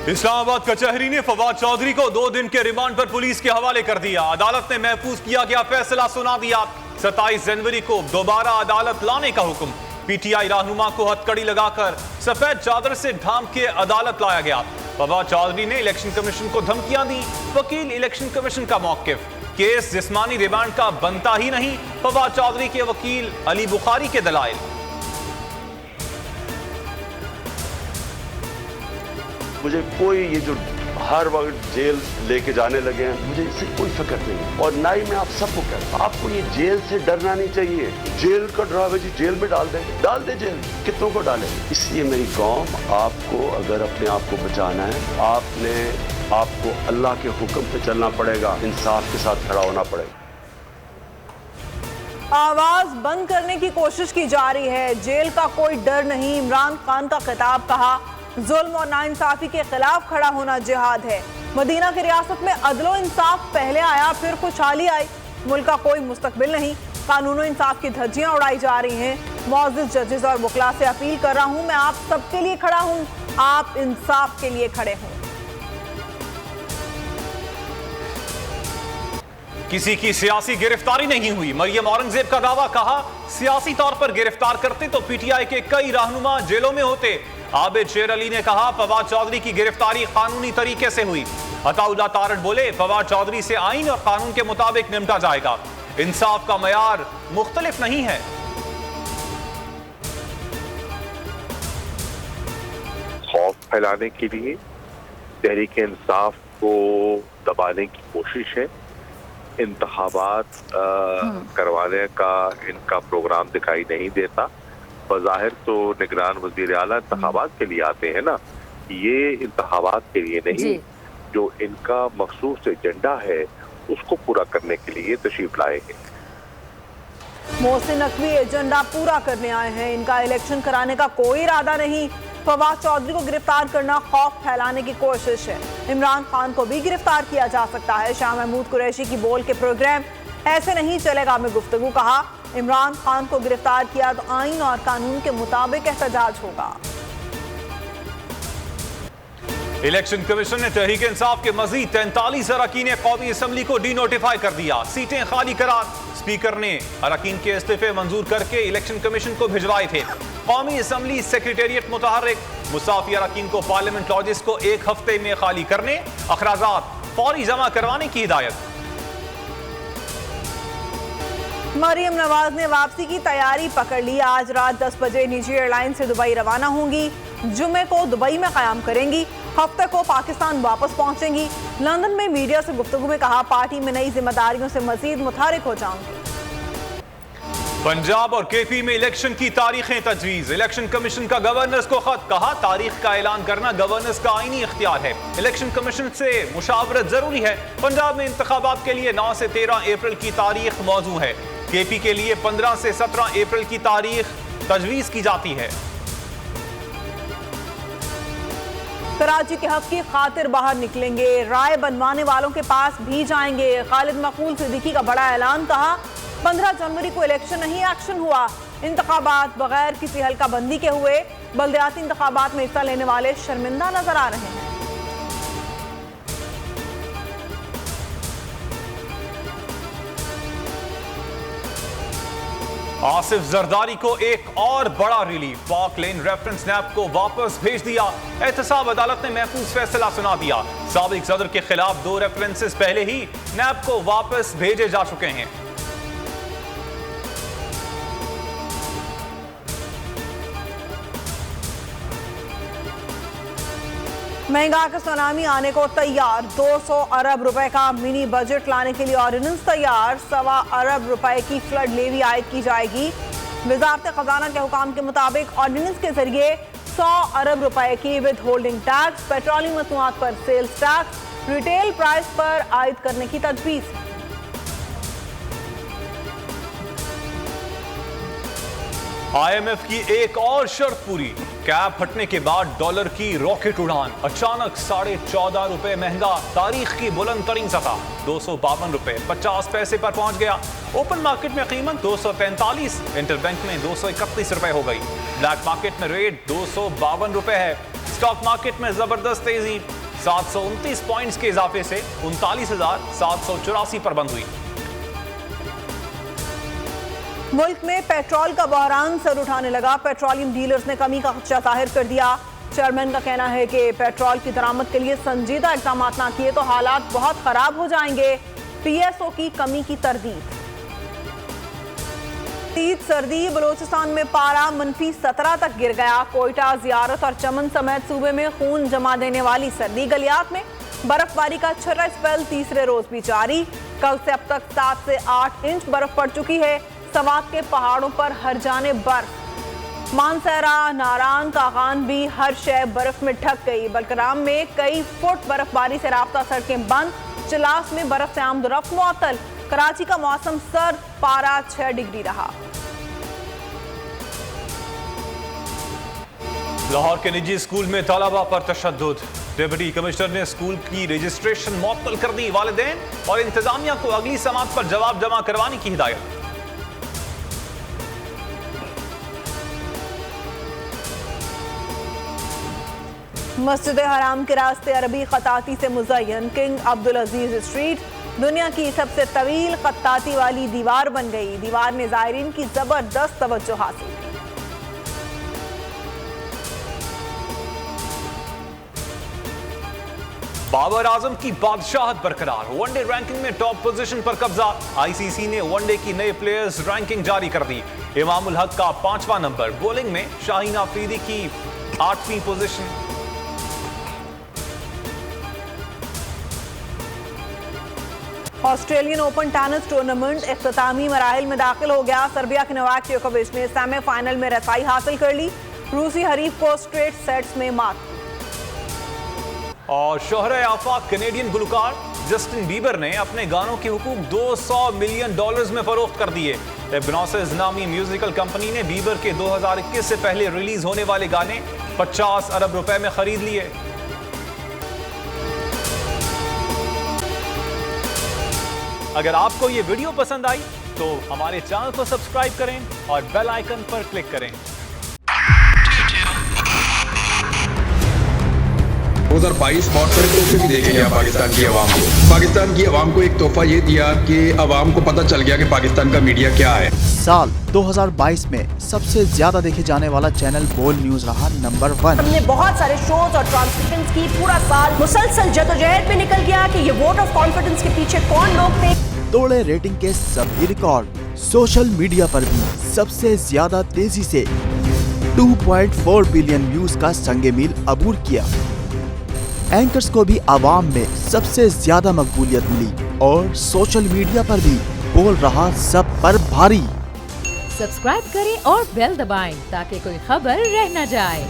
इस्लामाबाद कचहरी ने फवाद चौधरी को 2 दिन के रिमांड पर पुलिस के हवाले कर दिया। अदालत ने महफूज किया गया फैसला सुना दिया। 27 जनवरी को दोबारा अदालत लाने का हुक्म। पीटीआई रहनुमा को हथकड़ी लगाकर सफेद चादर से ढांप के अदालत लाया गया। फवाद चौधरी ने इलेक्शन कमीशन को धमकियां दी। वकील इलेक्शन कमीशन का मौकिफ, केस जिस्मानी रिमांड का बनता ही नहीं। फवाद चौधरी के वकील अली बुखारी के दलाइल। मुझे कोई ये जो हर वक्त जेल लेके जाने लगे हैं, मुझे इससे कोई फिक्र नहीं। और ना ही मैं आप सबको कहता हूं, आपको ये जेल से डरना नहीं चाहिए। जेल का डरावे जी जेल में डाल दे जेल, कितनों को डाले। इसलिए मेरी कौम, आपको अगर अपने आप को बचाना है, आपको अल्लाह के हुक्म पे चलना पड़ेगा, इंसाफ के साथ खड़ा होना पड़ेगा। आवाज बंद करने की कोशिश की जा रही है, जेल का कोई डर नहीं। इमरान खान का खिताब, कहा जुल्म और नाइंसाफी के खिलाफ खड़ा होना जिहाद है। मदीना की रियासत में अदलो इंसाफ पहले आया, फिर खुशहाली आई। मुल्क का कोई मुस्तकबिल नहीं। कानून और इंसाफ की धज्जियां उड़ाई जा रही हैं। मुअज़्ज़िज़ जजेस और वकला से अपील कर रहा हूं, मैं आप सबके लिए खड़ा हूं, आप इंसाफ के लिए खड़े हों। किसी की सियासी गिरफ्तारी नहीं हुई, मरियम औरंगजेब का दावा। कहा सियासी तौर पर गिरफ्तार करते तो पीटीआई के कई रहनुमा जेलों में होते। आबिद शेर अली ने कहा फवाद चौधरी की गिरफ्तारी कानूनी तरीके से हुई। अताउल्लाह तारड़ बोले फवाद चौधरी से आईन और कानून के मुताबिक निपटा जाएगा। इंसाफ का मयार मुख्तलिफ नहीं है। खौफ फैलाने के लिए तहरीक इंसाफ को दबाने की कोशिश है। इंतखाबात करवाने का इनका प्रोग्राम दिखाई नहीं देता। बज़ाहिर तो निगरान वज़ीर आला इंतखाबात के लिए आते हैं ना, ये इंतखाबात के लिए नहीं, जो इनका मखसूस एजेंडा है उसको पूरा करने के लिए तशरीफ लाए हैं। मोहसिन नकवी एजेंडा पूरा करने आए हैं, इनका इलेक्शन कराने का कोई इरादा नहीं। फवाद चौधरी को गिरफ्तार करना खौफ फैलाने की कोशिश है। इमरान खान को भी गिरफ्तार किया जा सकता है। शाह महमूद कुरैशी की बोल के प्रोग्राम ऐसे नहीं चलेगा में गुफ्तगू। कहा इमरान खान को गिरफ्तार किया तो आईन और कानून के मुताबिक एहतजाज होगा। इलेक्शन कमीशन ने तहरीक इंसाफ के मजीद 43 अरकान कौमी असम्बली को डी नोटिफाई कर दिया। सीटें खाली करार। स्पीकर ने अरकान के इस्तीफे मंजूर करके इलेक्शन कमीशन को भिजवाए थे। कौमी असम्बली सेक्रेटेरिएट मुतहर्रिक। मुसाफी अरकान को पार्लियामेंट लॉजेस को 1 हफ्ते में खाली करने, अखराजात फौरी जमा करवाने की हिदायत। मरियम नवाज ने वापसी की तैयारी पकड़ ली। आज रात 10 बजे निजी एयरलाइन से दुबई रवाना होंगी। जुमे को दुबई में क़याम करेंगी। हफ्ते को पाकिस्तान वापस पहुंचेंगी। लंदन में मीडिया से गुफ्तगू में कहा पार्टी में नई जिम्मेदारियों से मजीद मुतहरिक हो जाऊंगी। पंजाब और केपी में इलेक्शन की तारीखें तजवीज। इलेक्शन कमीशन का गवर्नर्स को खत। कहा तारीख का ऐलान करना गवर्नर्स का आईनी इख्तियार है। इलेक्शन कमीशन से मुशावरत जरूरी है। पंजाब में इंतखाबात के लिए 9 से 13 अप्रैल की तारीख मौजू है। केपी के लिए 15 से 17 अप्रैल की तारीख तजवीज की जाती है। कराची के हक की खातिर बाहर निकलेंगे, राय बनवाने वालों के पास भी जाएंगे। खालिद मकबूल सिद्दीकी का बड़ा ऐलान। कहा 15 जनवरी को इलेक्शन नहीं एक्शन हुआ। इंतखाबात बगैर किसी हल्का बंदी के हुए। बल्दियाती इंतखाबात में हिस्सा लेने वाले शर्मिंदा नजर आ रहे हैं। आसिफ जरदारी को एक और बड़ा रिलीफ। पाक लेन रेफरेंस नैब को वापस भेज दिया। एहतसाब अदालत ने महफूज फैसला सुना दिया। साबिक सदर के खिलाफ 2 रेफरेंसेस पहले ही नैब को वापस भेजे जा चुके हैं। महंगा का सुनामी आने को तैयार। 200 अरब रुपए का मिनी बजट लाने के लिए ऑर्डिनेंस तैयार। 1.25 अरब रुपए की फ्लड लेवी आयद की जाएगी। वजारत खजाना के हुकाम के मुताबिक ऑर्डिनेंस के जरिए 100 अरब रुपए की विद होल्डिंग टैक्स, पेट्रोलियम मसनूआत पर सेल्स टैक्स, रिटेल प्राइस पर आयद करने की तजवीज़ है। IMF की एक और शर्त पूरी। कैप हटने के बाद डॉलर की रॉकेट उड़ान। अचानक 14.5 रुपए महंगा। तारीख की बुलंद तरीन सतह 252 रुपए 50 पैसे पर पहुंच गया। ओपन मार्केट में कीमत 243, इंटरबैंक में 231 रुपए हो गई। ब्लैक मार्केट में रेट 252 रुपए है। स्टॉक मार्केट में जबरदस्त तेजी, 729 पॉइंट्स के इजाफे से 39,784 पर बंद हुई। मुल्क में पेट्रोल का बहरान सर उठाने लगा। पेट्रोलियम डीलर्स ने कमी का खदशा जाहिर कर दिया। चेयरमैन का कहना है कि पेट्रोल की दरामद के लिए संजीदा इक़दाम ना किए तो हालात बहुत खराब हो जाएंगे। पीएसओ की कमी की तरदीद। सर्दी, बलोचिस्तान में पारा -17 तक गिर गया। कोयटा, ज़ियारत और चमन समेत सूबे में खून जमा देने वाली सर्दी। गलियात में बर्फबारी का छठा स्पेल तीसरे रोज भी जारी। कल से अब तक 7 से 8 इंच बर्फ पड़ चुकी है। सवात के पहाड़ों पर हर जाने बर्फ। मानसहरा, नारान, कागान भी हर शय बर्फ में ढक गई। बलकराम में कई फुट बर्फबारी से राब्ता सड़कें बंद। चिलास में बर्फ से आमदोरफ्त मुअत्तल। कराची का मौसम सर्द, पारा 6 डिग्री रहा। लाहौर के निजी स्कूल में तलबा पर तशद्दुद। डिप्टी कमिश्नर ने स्कूल की रजिस्ट्रेशन मुअत्तल कर दी। वालिदैन और इंतजामिया को अगली समात पर जवाब जमा करवाने की हिदायत। मस्जिद हराम के रास्ते अरबी खताती से मुज़य्यन किंग अब्दुल अजीज स्ट्रीट दुनिया की सबसे तवील खताती वाली दीवार बन गई। दीवार ने ज़ायरीन की जबरदस्त तवज्जो हासिल की। बाबर आजम की बादशाहत बरकरार। वनडे रैंकिंग में टॉप पोजीशन पर कब्जा। आईसीसी ने वनडे की नए प्लेयर्स रैंकिंग जारी कर दी। इमामुल हक का 5वां नंबर। बॉलिंग में शाहीन अफरीदी की 8वीं position. Australian Open tennis tournament इख्तितामी मराहिल में दाखिल हो गया। सर्बिया के नोवाक जोकोविच ने सेमीफाइनल में रसाई हासिल कर ली। रूसी हरीफ को स्ट्रेट सेट्स में मात। और शोहरे आफाक कैनेडियन गुलकार जस्टिन बीबर ने अपने गानों के हुकूक $200 मिलियन में फरोख्त कर दिए। इब्नोसिस नामी म्यूजिकल कंपनी ने बीबर के 2021 से पहले रिलीज होने वाले गाने 50 अरब रुपए में खरीद लिए। अगर आपको ये वीडियो पसंद आई तो हमारे चैनल को सब्सक्राइब करें और बेल आइकन पर क्लिक करें। 2022 बहुत सारे तोहफे भी देखे गया पाकिस्तान की आवाम को। पाकिस्तान की आवाम को एक तोहफा ये दिया कि आवाम को पता चल गया कि पाकिस्तान का मीडिया क्या है। साल 2022 में सबसे ज्यादा देखे जाने वाला चैनल बोल न्यूज रहा नंबर 1। हमने बहुत सारे शोज और ट्रांसमिशंस की। पूरा साल मुसलसल जद्दोजहद में निकल गया कि ये वोट ऑफ कॉन्फिडेंस के पीछे कौन लोग थे। तोड़े रेटिंग के सभी रिकॉर्ड। सोशल मीडिया पर भी सबसे ज्यादा तेजी से 2.4 बिलियन व्यूज का संगे मील अबूर किया। एंकर्स को भी आवाम में सबसे ज्यादा मकबूलियत मिली और सोशल मीडिया पर भी बोल रहा सब पर भारी। सब्सक्राइब करें और बेल दबाएं ताकि कोई खबर रह न जाए।